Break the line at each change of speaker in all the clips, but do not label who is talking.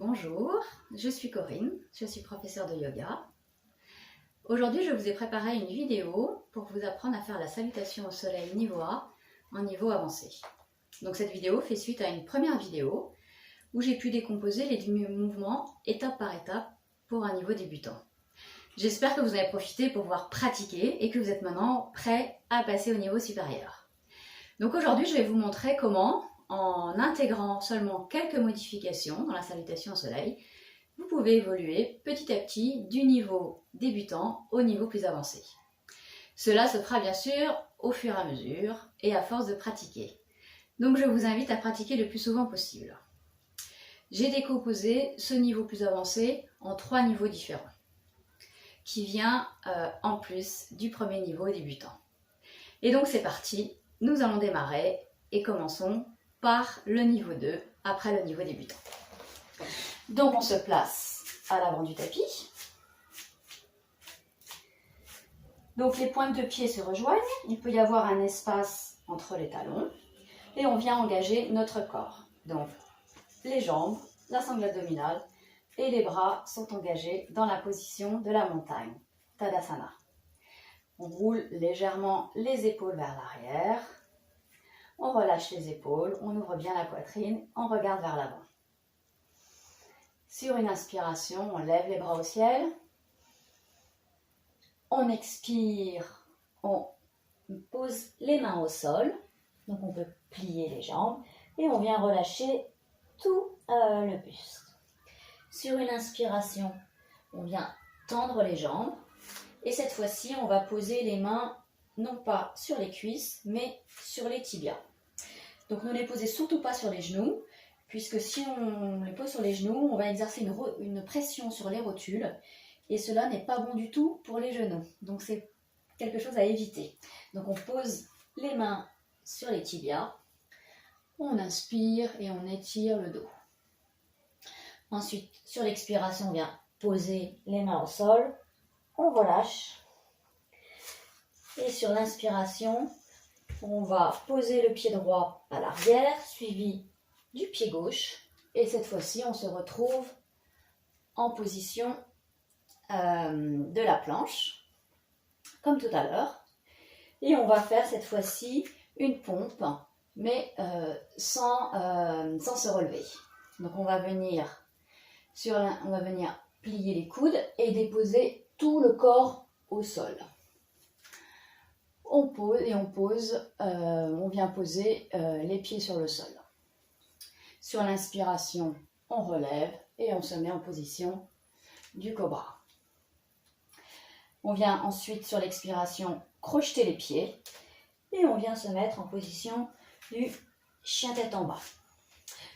Bonjour, je suis Corinne, je suis professeure de yoga. Aujourd'hui, je vous ai préparé une vidéo pour vous apprendre à faire la salutation au soleil niveau A en niveau avancé. Donc cette vidéo fait suite à une première vidéo où j'ai pu décomposer les mouvements étape par étape pour un niveau débutant. J'espère que vous avez profité pour pouvoir pratiquer et que vous êtes maintenant prêt à passer au niveau supérieur. Donc aujourd'hui, je vais vous montrer comment, en intégrant seulement quelques modifications dans la salutation au soleil, vous pouvez évoluer petit à petit du niveau débutant au niveau plus avancé. Cela se fera bien sûr au fur et à mesure et à force de pratiquer. Donc je vous invite à pratiquer le plus souvent possible. J'ai décomposé ce niveau plus avancé en 3 niveaux différents, qui vient en plus du premier niveau débutant. Et donc c'est parti, nous allons démarrer et commençons par le niveau 2 après le niveau débutant. Donc on se place à l'avant du tapis. Donc les pointes de pied se rejoignent, il peut y avoir un espace entre les talons et on vient engager notre corps. Donc les jambes, la sangle abdominale et les bras sont engagés dans la position de la montagne, Tadasana. On roule légèrement les épaules vers l'arrière, on relâche les épaules, on ouvre bien la poitrine, on regarde vers l'avant. Sur une inspiration, on lève les bras au ciel. On expire, on pose les mains au sol. Donc on peut plier les jambes et on vient relâcher tout le buste. Sur une inspiration, on vient tendre les jambes. Et cette fois-ci, on va poser les mains non pas sur les cuisses, mais sur les tibias. Donc ne les posez surtout pas sur les genoux, puisque si on les pose sur les genoux, on va exercer une pression sur les rotules, et cela n'est pas bon du tout pour les genoux. Donc c'est quelque chose à éviter. Donc on pose les mains sur les tibias, on inspire et on étire le dos. Ensuite, sur l'expiration, on vient poser les mains au sol, on relâche. Et sur l'inspiration, on va poser le pied droit à l'arrière, suivi du pied gauche. Et cette fois-ci, on se retrouve en position de la planche, comme tout à l'heure. Et on va faire cette fois-ci une pompe, mais sans se relever. Donc on va venir plier les coudes et déposer tout le corps au sol. On pose et on vient poser les pieds sur le sol. Sur l'inspiration, on relève et on se met en position du cobra. On vient ensuite, sur l'expiration, crocheter les pieds et on vient se mettre en position du chien tête en bas.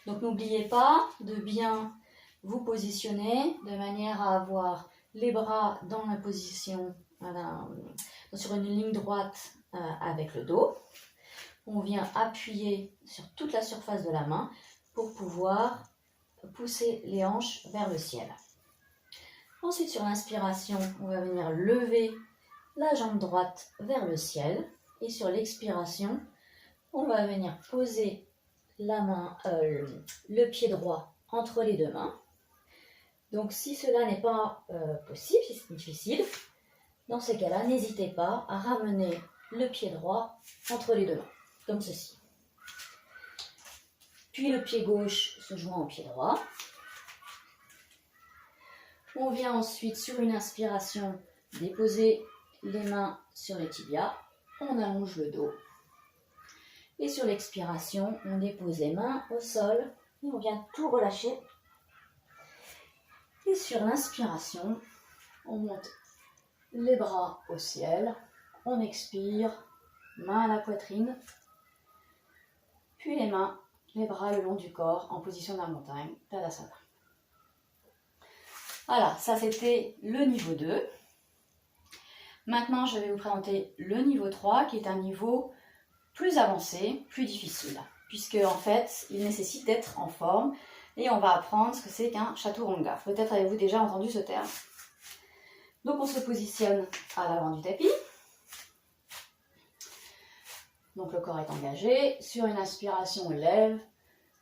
Donc n'oubliez pas de bien vous positionner de manière à avoir les bras dans la position, sur une ligne droite avec le dos. On vient appuyer sur toute la surface de la main pour pouvoir pousser les hanches vers le ciel. Ensuite, sur l'inspiration, on va venir lever la jambe droite vers le ciel. Et sur l'expiration, on va venir poser le pied droit entre les deux mains. Donc si cela n'est pas possible, si c'est difficile, dans ces cas-là, n'hésitez pas à ramener le pied droit entre les deux mains, comme ceci. Puis le pied gauche se joint au pied droit. On vient ensuite, sur une inspiration, déposer les mains sur les tibias. On allonge le dos. Et sur l'expiration, on dépose les mains au sol et on vient tout relâcher. Et sur l'inspiration, on monte les bras au ciel. On expire, main à la poitrine. Puis les bras le long du corps en position de la montagne, Tadasana. Voilà, ça c'était le niveau 2. Maintenant, je vais vous présenter le niveau 3, qui est un niveau plus avancé, plus difficile, puisque en fait, il nécessite d'être en forme, et on va apprendre ce que c'est qu'un chaturanga. Peut-être avez-vous déjà entendu ce terme. Donc on se positionne à l'avant du tapis. Donc le corps est engagé. Sur une inspiration, on lève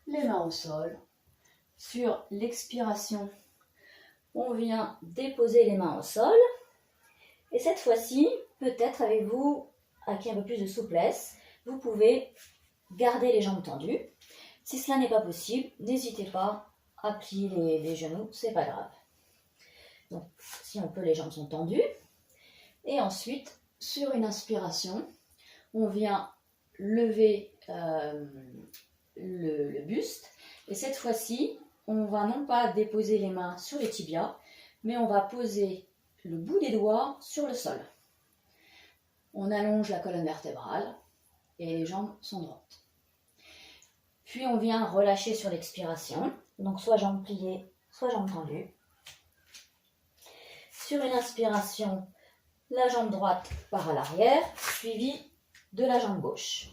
les mains au sol. Sur l'expiration, on vient déposer les mains au sol. Et cette fois-ci, peut-être avez-vous acquis un peu plus de souplesse. Vous pouvez garder les jambes tendues. Si cela n'est pas possible, n'hésitez pas à plier les genoux, c'est pas grave. Donc, si on peut, les jambes sont tendues. Et ensuite, sur une inspiration, on vient lever le buste. Et cette fois-ci, on va non pas déposer les mains sur les tibias, mais on va poser le bout des doigts sur le sol. On allonge la colonne vertébrale et les jambes sont droites. Puis on vient relâcher sur l'expiration, donc soit jambes pliées, soit jambes tendues. Sur une inspiration, la jambe droite part à l'arrière, suivie de la jambe gauche.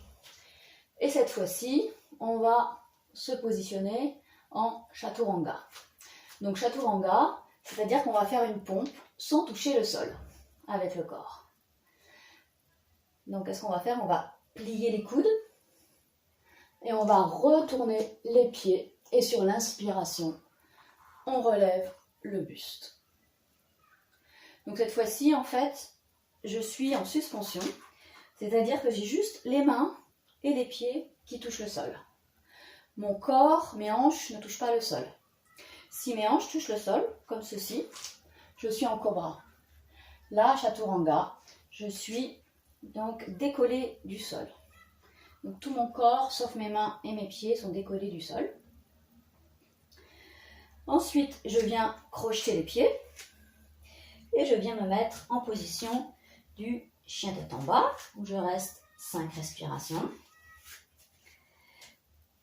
Et cette fois-ci, on va se positionner en chaturanga. Donc chaturanga, c'est-à-dire qu'on va faire une pompe sans toucher le sol avec le corps. Donc qu'est-ce qu'on va faire? On va plier les coudes et on va retourner les pieds. Et sur l'inspiration, on relève le buste. Donc cette fois-ci, en fait, je suis en suspension, c'est-à-dire que j'ai juste les mains et les pieds qui touchent le sol. Mon corps, mes hanches ne touchent pas le sol. Si mes hanches touchent le sol, comme ceci, je suis en cobra. Là, chaturanga, je suis donc décollée du sol. Donc tout mon corps, sauf mes mains et mes pieds, sont décollés du sol. Ensuite, je viens crocheter les pieds et je viens me mettre en position du chien tête en bas, où je reste 5 respirations.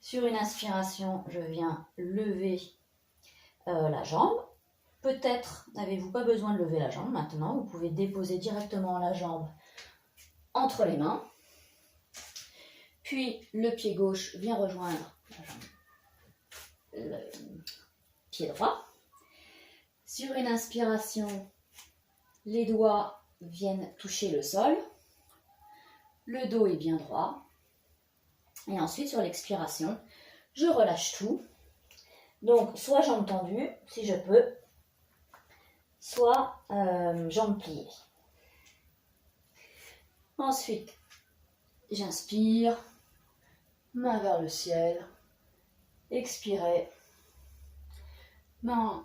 Sur une inspiration, je viens lever la jambe. Peut-être n'avez-vous pas besoin de lever la jambe maintenant, vous pouvez déposer directement la jambe entre les mains. Puis le pied gauche vient rejoindre la jambe, le pied droit. Sur une inspiration, les doigts viennent toucher le sol. Le dos est bien droit. Et ensuite, sur l'expiration, je relâche tout. Donc, soit jambes tendues, si je peux, soit jambes pliées. Ensuite, j'inspire, main vers le ciel, expirez, main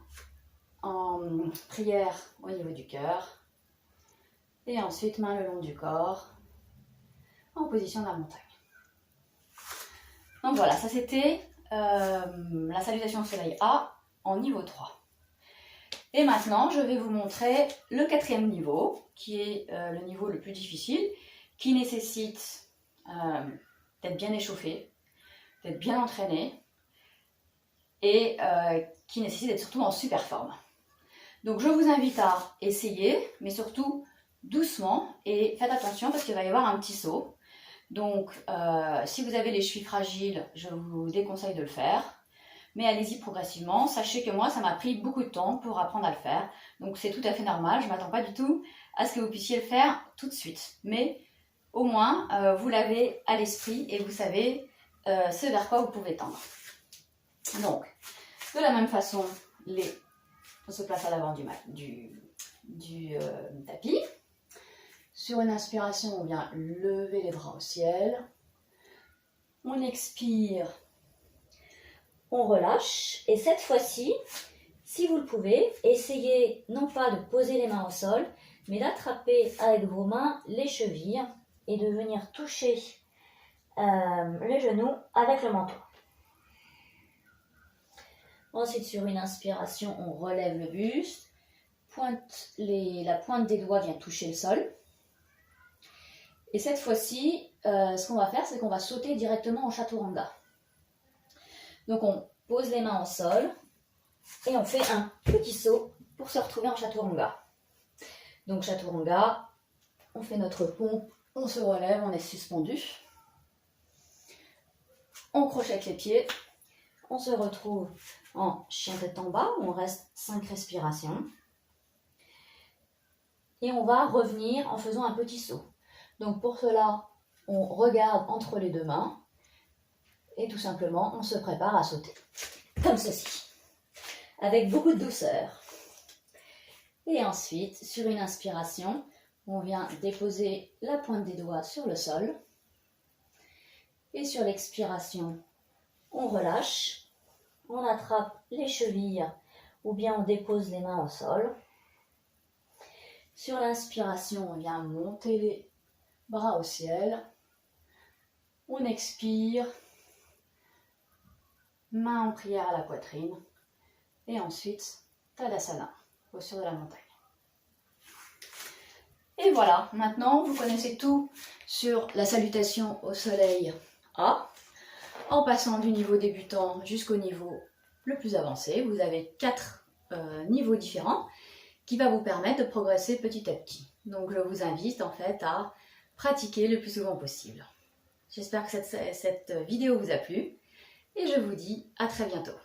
en prière au niveau du cœur, et ensuite main le long du corps, en position de la montagne. Donc voilà, ça c'était la salutation au soleil A en niveau 3. Et maintenant, je vais vous montrer le 4e niveau, qui est le niveau le plus difficile, qui nécessite d'être bien échauffé, d'être bien entraîné, et qui nécessite d'être surtout en super forme. Donc je vous invite à essayer, mais surtout doucement, et faites attention parce qu'il va y avoir un petit saut. Donc si vous avez les chevilles fragiles, je vous déconseille de le faire. Mais allez-y progressivement. Sachez que moi, ça m'a pris beaucoup de temps pour apprendre à le faire. Donc c'est tout à fait normal. Je ne m'attends pas du tout à ce que vous puissiez le faire tout de suite. Mais au moins, vous l'avez à l'esprit et vous savez ce vers quoi vous pouvez tendre. Donc, de la même façon, on se place à l'avant du tapis. Sur une inspiration, on vient lever les bras au ciel. On expire. On relâche et cette fois-ci, si vous le pouvez, essayez non pas de poser les mains au sol, mais d'attraper avec vos mains les chevilles et de venir toucher les genoux avec le menton. Ensuite, sur une inspiration, on relève le buste, la pointe des doigts vient toucher le sol. Et cette fois-ci, ce qu'on va faire, c'est qu'on va sauter directement en chaturanga. Donc on pose les mains au sol et on fait un petit saut pour se retrouver en chaturanga. Donc chaturanga, on fait notre pompe, on se relève, on est suspendu. On crochette les pieds, on se retrouve en chien tête en bas, où on reste 5 respirations. Et on va revenir en faisant un petit saut. Donc pour cela, on regarde entre les deux mains. Et tout simplement, on se prépare à sauter, comme ceci. avec beaucoup de douceur. Et ensuite, sur une inspiration, on vient déposer la pointe des doigts sur le sol. Et sur l'expiration, on relâche, on attrape les chevilles ou bien on dépose les mains au sol. Sur l'inspiration, on vient monter les bras au ciel. On expire, main en prière à la poitrine. Et ensuite, Tadasana, posture de la montagne. Et voilà, maintenant vous connaissez tout sur la salutation au soleil A. En passant du niveau débutant jusqu'au niveau le plus avancé, vous avez 4 niveaux différents qui va vous permettre de progresser petit à petit. Donc je vous invite en fait à pratiquer le plus souvent possible. J'espère que cette vidéo vous a plu et je vous dis à très bientôt.